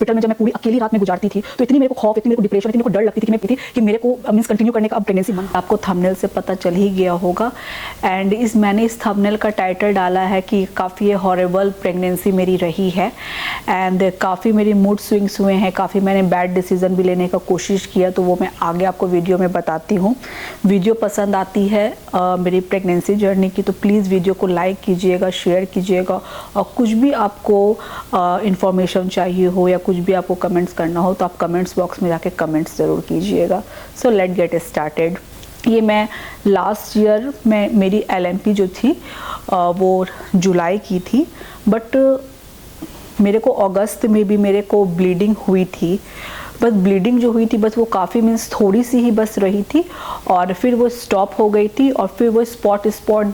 Hospital में जब मैं पूरी अकेली रात में गुजारती थी तो इतनी मेरे को खौफ, इतनी मेरे को डिप्रेशन, इतनी मेरे को डर लगती थी कि मेरे को मींस कंटिन्यू करने का अब प्रेगनेंसी मन। आपको थंबनेल से पता चल ही गया होगा एंड मैंने इस थंबनेल का टाइटल डाला है कि काफ़ी हॉरेबल प्रेगनेंसी मेरी रही है एंड काफ़ी मेरी मूड स्विंग्स हुए हैं, काफ़ी मैंने बैड डिसीजन भी लेने का कोशिश किया, तो वो मैं आगे आपको वीडियो में बताती हूँ। वीडियो पसंद आती है मेरी प्रेगनेंसी जर्नी की तो प्लीज़ वीडियो को लाइक कीजिएगा, शेयर कीजिएगा और कुछ भी आपको इन्फॉर्मेशन चाहिए हो या कुछ भी आपको कमेंट्स करना हो तो आप कमेंट्स बॉक्स में जाके कमेंट्स ज़रूर कीजिएगा। So let get started. ये मैं लास्ट ईयर में मेरी LMP जो थी वो जुलाई की थी, बट मेरे को अगस्त में भी मेरे को ब्लीडिंग हुई थी। बस ब्लीडिंग जो हुई थी बस वो काफ़ी मीन्स थोड़ी सी ही बस रही थी और फिर वो स्टॉप हो गई थी और फिर वो स्पॉट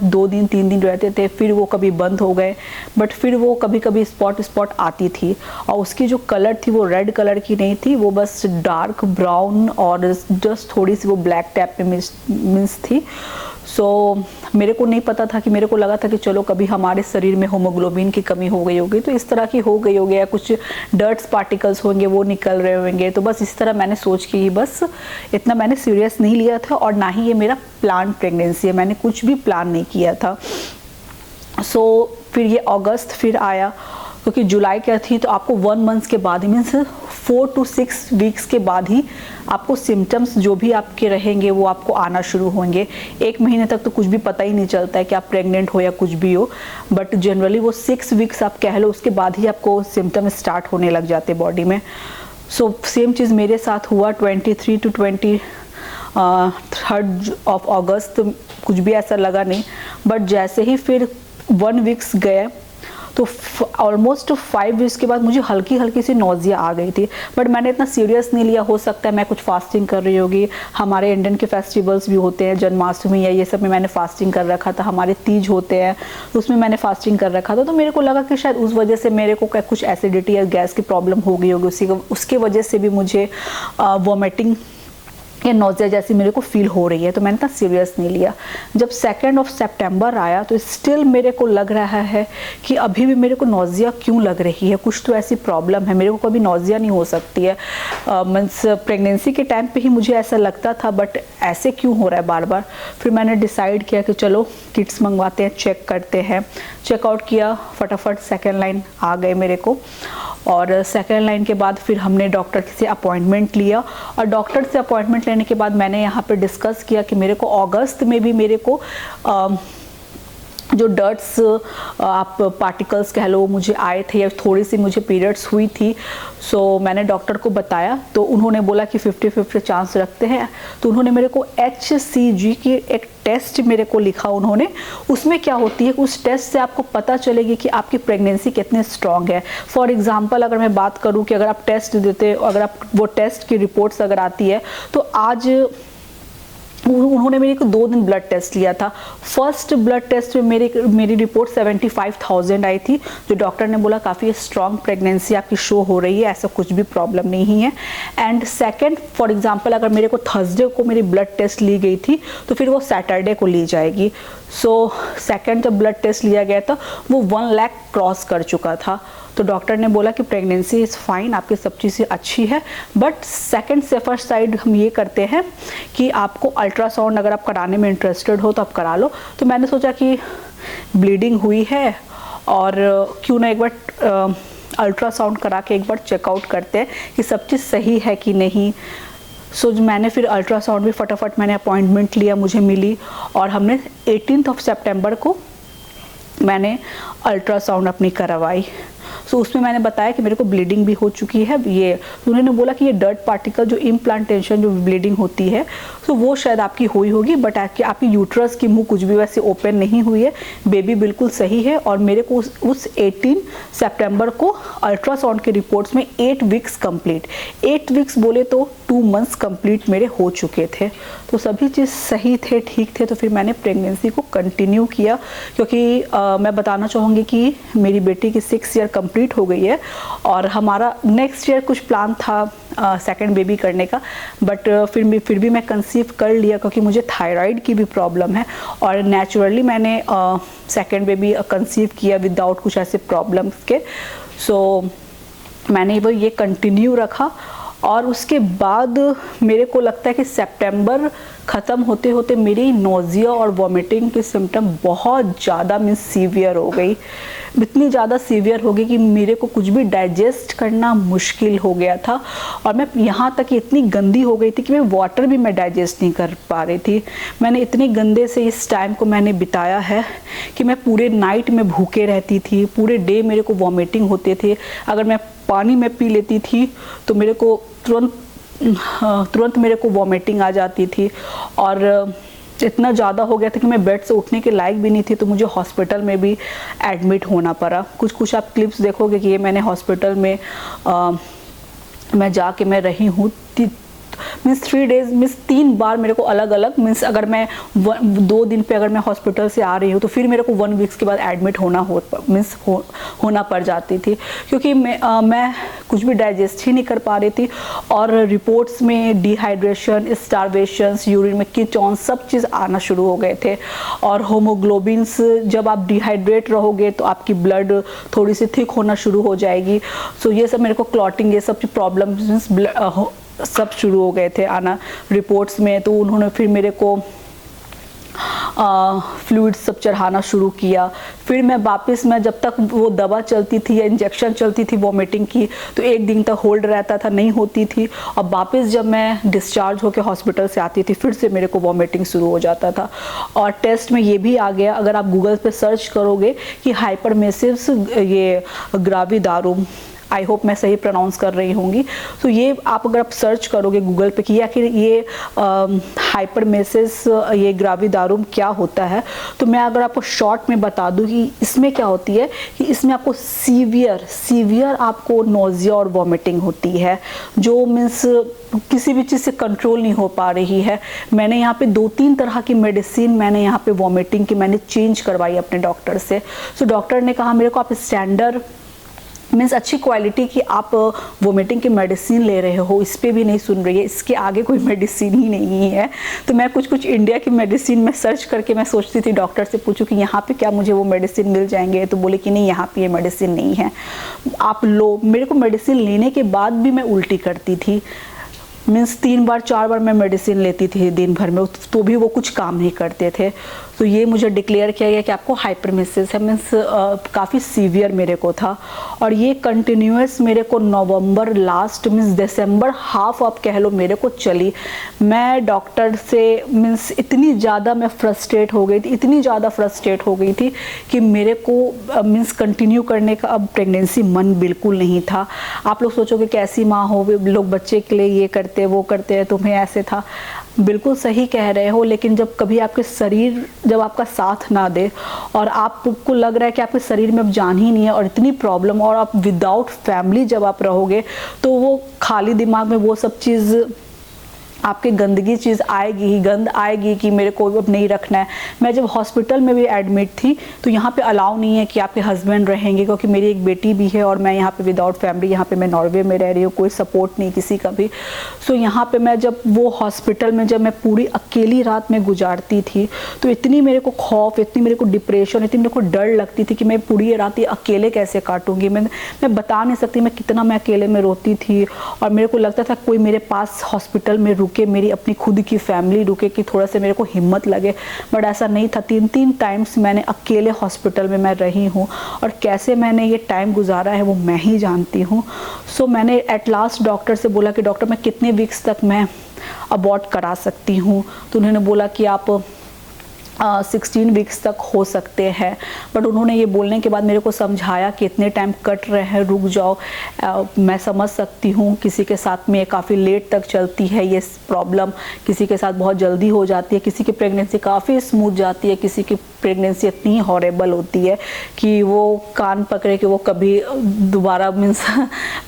2 दिन 3 दिन रहते थे, फिर वो कभी बंद हो गए, बट फिर वो कभी कभी स्पॉट आती थी और उसकी जो कलर थी वो रेड कलर की नहीं थी, वो बस डार्क ब्राउन और जस्ट थोड़ी सी वो ब्लैक टाइप में मीन्स थी। सो मेरे को नहीं पता था कि मेरे को लगा था कि चलो कभी हमारे शरीर में हीमोग्लोबिन की कमी हो गई होगी तो इस तरह की हो गई होगी या कुछ डर्ट्स पार्टिकल्स होंगे वो निकल रहे होंगे, तो बस इस तरह मैंने सोच के ही बस इतना मैंने सीरियस नहीं लिया था और ना ही ये मेरा प्लान प्रेगनेंसी है, मैंने कुछ भी प्लान नहीं किया था। सो फिर ये अगस्त फिर आया क्योंकि जुलाई क्या थी तो आपको 1 मंथ के बाद ही मीन्स 4 to 6 वीक्स के बाद ही आपको सिम्टम्स जो भी आपके रहेंगे वो आपको आना शुरू होंगे। 1 महीने तक तो कुछ भी पता ही नहीं चलता है कि आप प्रेग्नेंट हो या कुछ भी हो, बट जनरली वो 6 वीक्स आप कह लो उसके बाद ही आपको सिम्टम स्टार्ट होने लग जाते बॉडी में। सो सेम चीज़ मेरे साथ हुआ 23 to 23 ऑफ अगस्त, कुछ भी ऐसा लगा नहीं, बट जैसे ही फिर 1 वीक्स गए तो ऑलमोस्ट 5 वीक्स के बाद मुझे हल्की हल्की सी नोजिया आ गई थी, बट मैंने इतना सीरियस नहीं लिया। हो सकता है मैं कुछ फास्टिंग कर रही होगी, हमारे इंडियन के फेस्टिवल्स भी होते हैं, जन्माष्टमी या ये सब में मैंने फास्टिंग कर रखा था, हमारे तीज होते हैं तो उसमें मैंने फास्टिंग कर रखा था, तो मेरे को लगा कि शायद उस वजह से मेरे को कुछ एसिडिटी या गैस की प्रॉब्लम हो गई होगी, उसके वजह से भी मुझे वॉमिटिंग या नोज़िया जैसी मेरे को फील हो रही है, तो मैंने इतना सीरियस नहीं लिया। जब 2 सितंबर आया तो स्टिल मेरे को लग रहा है कि अभी भी मेरे को नोज़िया क्यों लग रही है, कुछ तो ऐसी प्रॉब्लम है, मेरे को कभी नोज़िया नहीं हो सकती है। मीन्स प्रेगनेंसी के टाइम पे ही मुझे ऐसा लगता था, बट ऐसे क्यों हो रहा है बार बार। फिर मैंने डिसाइड किया कि चलो किट्स मंगवाते हैं, चेक करते हैं। चेकआउट किया, फटाफट 2nd लाइन आ गए मेरे को और 2nd लाइन के बाद फिर हमने डॉक्टर से अपॉइंटमेंट लिया और डॉक्टर से अपॉइंटमेंट लेने के बाद मैंने यहाँ पे डिस्कस किया कि मेरे को अगस्त में भी मेरे को जो डर्ट्स आप पार्टिकल्स कह लो मुझे आए थे या थोड़ी सी मुझे पीरियड्स हुई थी। सो मैंने डॉक्टर को बताया तो उन्होंने बोला कि 50-50 चांस रखते हैं, तो उन्होंने मेरे को HCG की एक टेस्ट मेरे को लिखा उन्होंने। उसमें क्या होती है, उस टेस्ट से आपको पता चलेगी कि आपकी प्रेगनेंसी कितनी स्ट्रांग है। फॉर एग्जांपल अगर मैं बात करूं कि अगर आप टेस्ट देते, अगर आप वो टेस्ट की रिपोर्ट्स अगर आती है तो आज उन्होंने मेरे को 2 दिन ब्लड टेस्ट लिया था। फर्स्ट ब्लड टेस्ट में मेरी रिपोर्ट 75,000 आई थी, जो डॉक्टर ने बोला काफ़ी स्ट्रॉन्ग प्रेगनेंसी आपकी शो हो रही है, ऐसा कुछ भी प्रॉब्लम नहीं है। एंड सेकंड फॉर एग्जांपल अगर मेरे को थर्सडे को मेरी ब्लड टेस्ट ली गई थी तो फिर वो सैटरडे को ली जाएगी। सो सेकंड जब ब्लड टेस्ट लिया गया था वो 1 लाख क्रॉस कर चुका था, तो डॉक्टर ने बोला कि प्रेगनेंसी इज़ फाइन, आपकी सब चीज़ें अच्छी है, बट सेकंड सेफर साइड हम ये करते हैं कि आपको अल्ट्रासाउंड अगर आप कराने में इंटरेस्टेड हो तो आप करा लो। तो मैंने सोचा कि ब्लीडिंग हुई है और क्यों ना एक बार अल्ट्रासाउंड करा के एक बार चेकआउट करते हैं कि सब चीज़ सही है कि नहीं। सो मैंने फिर अल्ट्रासाउंड भी फटाफट मैंने अपॉइंटमेंट लिया, मुझे मिली और हमने 18 सितंबर को मैंने अल्ट्रासाउंड अपनी करवाई। सो उसमें मैंने बताया कि मेरे को ब्लीडिंग भी हो चुकी है। ये तो उन्होंने बोला कि ये डर्ट पार्टिकल जो इम्प्लांटेशन जो ब्लीडिंग होती है तो वो शायद आपकी हुई होगी, बट आपकी यूट्रस की मुंह कुछ भी वैसे ओपन नहीं हुई है, बेबी बिल्कुल सही है। और मेरे को उस 18 सितंबर को अल्ट्रासाउंड के रिपोर्ट्स में 8 वीक्स कंप्लीट, 8 वीक्स बोले तो 2 मंथ्स कंप्लीट मेरे हो चुके थे, तो सभी चीज़ सही थे, ठीक थे। तो फिर मैंने प्रेगनेंसी को कंटिन्यू किया क्योंकि मैं बताना चाहूँगी कि मेरी बेटी की 6 ईयर कंप्लीट हो गई है और हमारा नेक्स्ट ईयर कुछ प्लान था 2nd बेबी करने का, बट फिर भी मैं कंसीव कर लिया क्योंकि मुझे थायराइड की भी प्रॉब्लम है और नेचुरली मैंने 2nd बेबी कंसीव किया विदाउट कुछ ऐसे प्रॉब्लम्स के। सो मैंने वो ये कंटिन्यू रखा और उसके बाद मेरे को लगता है कि सितंबर ख़त्म होते होते मेरी नोज़िया और वॉमिटिंग की सिम्टम बहुत ज़्यादा मीन्स सीवियर हो गई, इतनी ज़्यादा सीवियर हो गई कि मेरे को कुछ भी डाइजेस्ट करना मुश्किल हो गया था। और मैं यहाँ तक इतनी गंदी हो गई थी कि मैं वाटर भी मैं डाइजेस्ट नहीं कर पा रही थी। मैंने इतने गंदे से इस टाइम को मैंने बिताया है कि मैं पूरे नाइट में भूखे रहती थी, पूरे डे मेरे को वॉमिटिंग होते थे। अगर मैं पानी में पी लेती थी तो मेरे को तुरंत मेरे को वॉमिटिंग आ जाती थी और इतना ज़्यादा हो गया था कि मैं बेड से उठने के लायक भी नहीं थी, तो मुझे हॉस्पिटल में भी एडमिट होना पड़ा। कुछ आप क्लिप्स देखोगे कि ये मैंने हॉस्पिटल में मैं जाके मैं रही हूँ मीन्स 3 डेज़ मीन्स 3 बार मेरे को अलग अलग मीन्स अगर मैं 2 दिन पे अगर मैं हॉस्पिटल से आ रही हूँ तो फिर मेरे को 1 वीक्स के बाद एडमिट होना पड़ जाती थी, क्योंकि मैं कुछ भी डाइजेस्ट ही नहीं कर पा रही थी। और रिपोर्ट्स में डिहाइड्रेशन, स्टारवेशंस, यूरिन में कीटोन्स सब चीज़ आना शुरू हो गए थे। और होमोग्लोबिन्स, जब आप डिहाइड्रेट रहोगे तो आपकी ब्लड थोड़ी सी थिक होना शुरू हो जाएगी। सो ये सब मेरे को क्लॉटिंग, ये सब प्रॉब्लम्स सब शुरू हो गए थे आना रिपोर्ट्स में। तो उन्होंने फिर मेरे को फ्लूइड्स सब चढ़ाना शुरू किया। फिर मैं वापस, मैं जब तक वो दवा चलती थी या इंजेक्शन चलती थी वॉमिटिंग की तो 1 दिन तक होल्ड रहता था, नहीं होती थी। और वापस जब मैं डिस्चार्ज होकर हॉस्पिटल से आती थी फिर से मेरे को वॉमिटिंग शुरू हो जाता था। और टेस्ट में ये भी आ गया, अगर आप गूगल पे सर्च करोगे कि हाइपरमेसिव ये ग्राविडाrum, आई होप मैं सही प्रोनाउंस कर रही होंगी, तो ये अगर आप सर्च करोगे गूगल पे कि आखिर ये हाइपरमेसिस ये ग्राविडाrum क्या होता है, तो मैं अगर आपको शॉर्ट में बता दूं कि इसमें क्या होती है कि इसमें आपको सीवियर आपको नोज़िया और वॉमिटिंग होती है, जो मीन्स किसी भी चीज़ से कंट्रोल नहीं हो पा रही है। मैंने यहाँ पे 2-3 तरह की मेडिसिन मैंने यहाँ पे वॉमिटिंग की मैंने चेंज करवाई अपने डॉक्टर से। सो डॉक्टर ने कहा मेरे को आप स्टैंडर्ड मीन्स अच्छी क्वालिटी की आप वोमिटिंग की मेडिसिन ले रहे हो, इस पर भी नहीं सुन रही है, इसके आगे कोई मेडिसिन ही नहीं है। तो मैं कुछ इंडिया की मेडिसिन में सर्च करके मैं सोचती थी डॉक्टर से पूछूं कि यहाँ पे क्या मुझे वो मेडिसिन मिल जाएंगे, तो बोले कि नहीं यहाँ पे ये मेडिसिन नहीं है, आप लो। मेरे को मेडिसिन लेने के बाद भी मैं उल्टी करती थी, मीन्स 3-4 बार मैं मेडिसिन लेती थी दिन भर में, तो भी वो कुछ काम नहीं करते थे। तो ये मुझे डिक्लेयर किया गया कि आपको हाइपरमेसिस है, मीन्स काफ़ी सीवियर मेरे को था। और ये कंटिन्यूस मेरे को नवंबर लास्ट मीन्स दिसंबर हाफ आप कह लो मेरे को चली। मैं डॉक्टर से मीन्स इतनी ज़्यादा मैं फ्रस्ट्रेट हो गई थी, इतनी ज़्यादा फ्रस्ट्रेट हो गई थी कि मेरे को मीन्स कंटिन्यू करने का अब प्रेगनेंसी मन बिल्कुल नहीं था। आप लोग सोचोगे कैसी माँ हो, लोग बच्चे के लिए ये करते वो करते हैं, तुम्हें ऐसे था। बिल्कुल सही कह रहे हो, लेकिन जब कभी आपके शरीर जब आपका साथ ना दे और आपको लग रहा है कि आपके शरीर में अब जान ही नहीं है और इतनी प्रॉब्लम, और आप विदाउट फैमिली जब आप रहोगे तो वो खाली दिमाग में वो सब चीज़ आपके गंदगी चीज़ आएगी ही, गंद आएगी कि मेरे को अब नहीं रखना है। मैं जब हॉस्पिटल में भी एडमिट थी तो यहाँ पे अलाउ नहीं है कि आपके हस्बैंड रहेंगे, क्योंकि मेरी एक बेटी भी है और मैं यहाँ पे विदाउट फैमिली, यहाँ पे मैं नॉर्वे में रह रही हूँ, कोई सपोर्ट नहीं किसी का भी। सो यहाँ पे मैं जब वो हॉस्पिटल में जब मैं पूरी अकेली रात में गुजारती थी तो इतनी मेरे को खौफ, इतनी मेरे को डिप्रेशन, इतनी मेरे को डर लगती थी कि मैं पूरी रात ये अकेले कैसे काटूंगी। मैं बता नहीं सकती मैं कितना मैं अकेले में रोती थी। और मेरे को लगता था कोई मेरे पास हॉस्पिटल में रुके, मेरी अपनी खुद की फैमिली रुके कि थोड़ा सा मेरे को हिम्मत लगे, बट ऐसा नहीं था। 3 टाइम्स मैंने अकेले हॉस्पिटल में मैं रही हूँ और कैसे मैंने ये टाइम गुजारा है वो मैं ही जानती हूँ। सो मैंने एट लास्ट डॉक्टर से बोला कि डॉक्टर मैं कितने वीक्स तक मैं अबॉर्ट करा सकती हूँ, तो उन्होंने बोला कि आप 16 वीक्स तक हो सकते हैं। बट उन्होंने ये बोलने के बाद मेरे को समझाया कि इतने टाइम कट रहे हैं, रुक जाओ, मैं समझ सकती हूँ किसी के साथ में काफ़ी लेट तक चलती है ये प्रॉब्लम, किसी के साथ बहुत जल्दी हो जाती है, किसी की प्रेगनेंसी काफ़ी स्मूथ जाती है, किसी की प्रेगनेंसी इतनी हॉरेबल होती है कि वो कान पकड़े कि वो कभी दोबारा मीन्स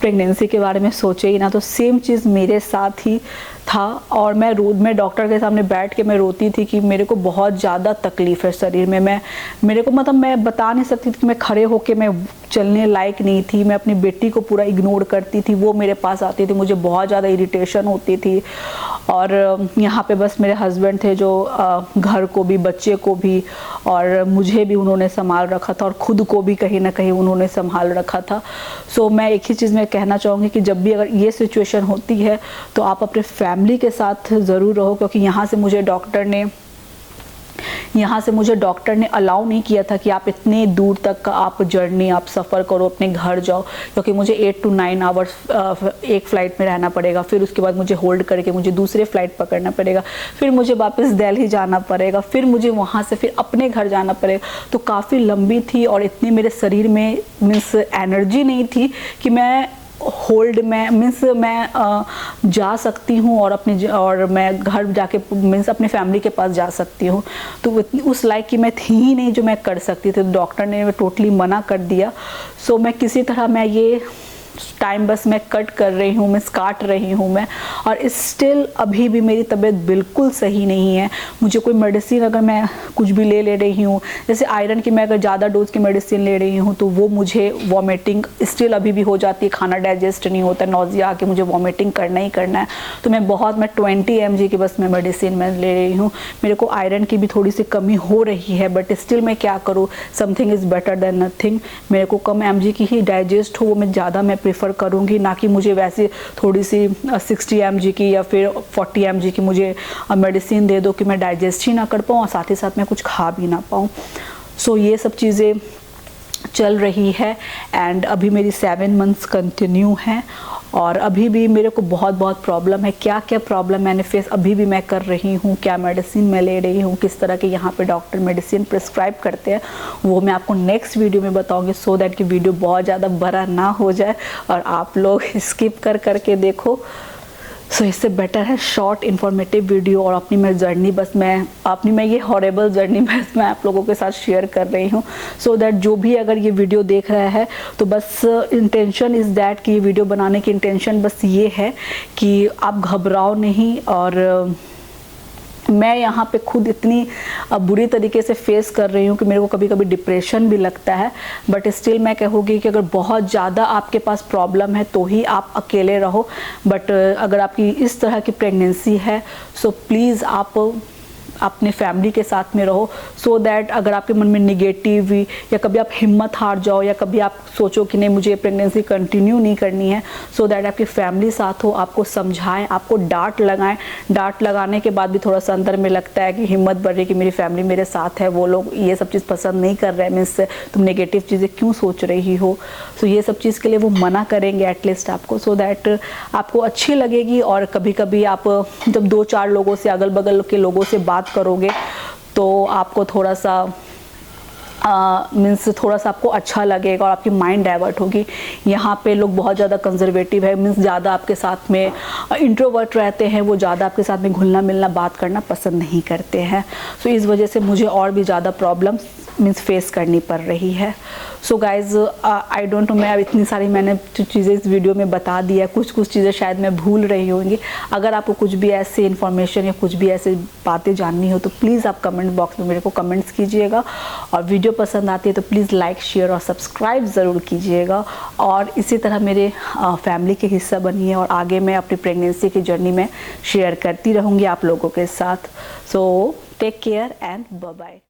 प्रेगनेंसी के बारे में सोचे ही ना। तो सेम चीज़ मेरे साथ ही था और मैं डॉक्टर के सामने बैठ के मैं रोती थी कि मेरे को बहुत ज़्यादा तकलीफ़ है शरीर में। मेरे को मतलब मैं बता नहीं सकती थी कि मैं खड़े होके मैं चलने लायक नहीं थी। मैं अपनी बेटी को पूरा इग्नोर करती थी, वो मेरे पास आती थी, मुझे बहुत ज़्यादा इरिटेशन होती थी। और यहाँ पे बस मेरे हस्बैंड थे जो घर को भी, बच्चे को भी और मुझे भी उन्होंने संभाल रखा था और ख़ुद को भी कहीं ना कहीं उन्होंने संभाल रखा था। सो मैं एक ही चीज़ में कहना चाहूँगी कि जब भी अगर ये सिचुएशन होती है तो आप अपने फैमिली के साथ ज़रूर रहो, क्योंकि यहाँ से मुझे डॉक्टर ने अलाउ नहीं किया था कि आप इतने दूर तक का आप जर्नी आप सफ़र करो, अपने घर जाओ, क्योंकि मुझे 8 to 9 आवर्स एक फ़्लाइट में रहना पड़ेगा। फिर उसके बाद मुझे होल्ड करके मुझे दूसरे फ़्लाइट पकड़ना पड़ेगा, फिर मुझे वापस दिल्ली जाना पड़ेगा, फिर मुझे वहाँ से फिर अपने घर जाना पड़ेगा। तो काफ़ी लंबी थी और इतनी मेरे शरीर में मीन्स एनर्जी नहीं थी कि मैं होल्ड में मीन्स मैं जा सकती हूँ और मैं घर जाके मीन्स अपने फैमिली के पास जा सकती हूँ। तो उस लायक की मैं थी ही नहीं जो मैं कर सकती थी। तो डॉक्टर ने टोटली मना कर दिया। सो मैं किसी तरह मैं ये टाइम बस मैं कट कर रही हूँ, मैं काट रही हूँ मैं, और स्टिल अभी भी मेरी तबीयत बिल्कुल सही नहीं है। मुझे कोई मेडिसिन अगर मैं कुछ भी ले रही हूँ, जैसे आयरन की मैं अगर ज़्यादा डोज की मेडिसिन ले रही हूँ तो वो मुझे वॉमिटिंग स्टिल अभी भी हो जाती है, खाना डाइजेस्ट नहीं होता, नौजिया आके मुझे वॉमिटिंग करना ही करना है। तो मैं 20 mg की बस मैं मेडिसिन मैं ले रही हूँ। मेरे को आयरन की भी थोड़ी सी कमी हो रही है, बट स्टिल मैं क्या करूँ, something is better than nothing. मेरे को कम mg की ही डाइजेस्ट हो, वो मैं ज़्यादा मैं प्रेफर करूंगी, ना कि मुझे वैसे थोड़ी सी 60 mg की या फिर 40 mg की मुझे मेडिसिन दे दो कि मैं डाइजेस्ट ही ना कर पाऊँ और साथ ही साथ मैं कुछ खा भी ना पाऊँ। सो ये सब चीज़ें चल रही है एंड अभी मेरी 7 मंथ्स कंटिन्यू हैं और अभी भी मेरे को बहुत प्रॉब्लम है। क्या क्या प्रॉब्लम मैंने फेस अभी भी मैं कर रही हूँ, क्या मेडिसिन मैं ले रही हूँ, किस तरह के यहाँ पे डॉक्टर मेडिसिन प्रिस्क्राइब करते हैं, वो मैं आपको नेक्स्ट वीडियो में बताऊँगी, सो दैट कि वीडियो बहुत ज़्यादा बड़ा ना हो जाए और आप लोग स्किप कर के देखो। सो इससे बेटर है शॉर्ट इन्फॉर्मेटिव वीडियो और अपनी मैं जर्नी बस मैं ये हॉरेबल जर्नी बस मैं आप लोगों के साथ शेयर कर रही हूँ, सो दैट जो भी अगर ये वीडियो देख रहा है तो बस इंटेंशन इज़ दैट कि ये वीडियो बनाने की इंटेंशन बस ये है कि आप घबराओ नहीं। और मैं यहाँ पे खुद इतनी बुरी तरीके से फेस कर रही हूँ कि मेरे को कभी कभी डिप्रेशन भी लगता है, बट स्टिल मैं कहूँगी कि अगर बहुत ज़्यादा आपके पास प्रॉब्लम है तो ही आप अकेले रहो। बट अगर आपकी इस तरह की प्रेगनेंसी है सो प्लीज़ आप अपने फैमिली के साथ में रहो, सो दैट अगर आपके मन में निगेटिव या कभी आप हिम्मत हार जाओ या कभी आप सोचो कि नहीं मुझे प्रेगनेंसी कंटिन्यू नहीं करनी है, सो दैट आपकी फैमिली साथ हो, आपको समझाएं, आपको डांट लगाएं। डांट लगाने के बाद भी थोड़ा सा अंदर में लगता है कि हिम्मत बढ़ रही कि मेरी फैमिली मेरे साथ है, वो लोग ये सब चीज़ पसंद नहीं कर रहे हैं, मीन्स तुम नेगेटिव चीज़ें क्यों सोच रही हो। सो ये सब चीज़ के लिए वो मना करेंगे एटलीस्ट आपको, सो दैट आपको अच्छी लगेगी। और कभी कभी आप जब 2-4 लोगों से, अगल बगल के लोगों से बात करोगे तो आपको थोड़ा सा मीन्स थोड़ा सा आपको अच्छा लगेगा और आपकी माइंड डाइवर्ट होगी। यहाँ पे लोग बहुत ज़्यादा कंजर्वेटिव है, मीन्स ज़्यादा आपके साथ में इंट्रोवर्ट रहते हैं, वो ज़्यादा आपके साथ में घुलना मिलना बात करना पसंद नहीं करते हैं। सो इस वजह से मुझे और भी ज़्यादा प्रॉब्लम मीन्स फेस करनी पड़ रही है। So guys I don't know, मैं अब इतनी सारी मैंने चीज़ें इस वीडियो में बता दी है, कुछ चीज़ें शायद मैं भूल रही होंगी। अगर आपको कुछ भी ऐसे इन्फॉर्मेशन या कुछ भी ऐसे बातें जाननी हो तो प्लीज़ आप कमेंट बॉक्स में मेरे को कमेंट्स कीजिएगा। और वीडियो पसंद आती है तो प्लीज़ लाइक, शेयर और सब्सक्राइब ज़रूर कीजिएगा। और इसी तरह मेरे फैमिली के हिस्सा बनिए और आगे मैं अपनी प्रेगनेंसी की जर्नी में शेयर करती रहूँगी आप लोगों के साथ। So take care and bye bye.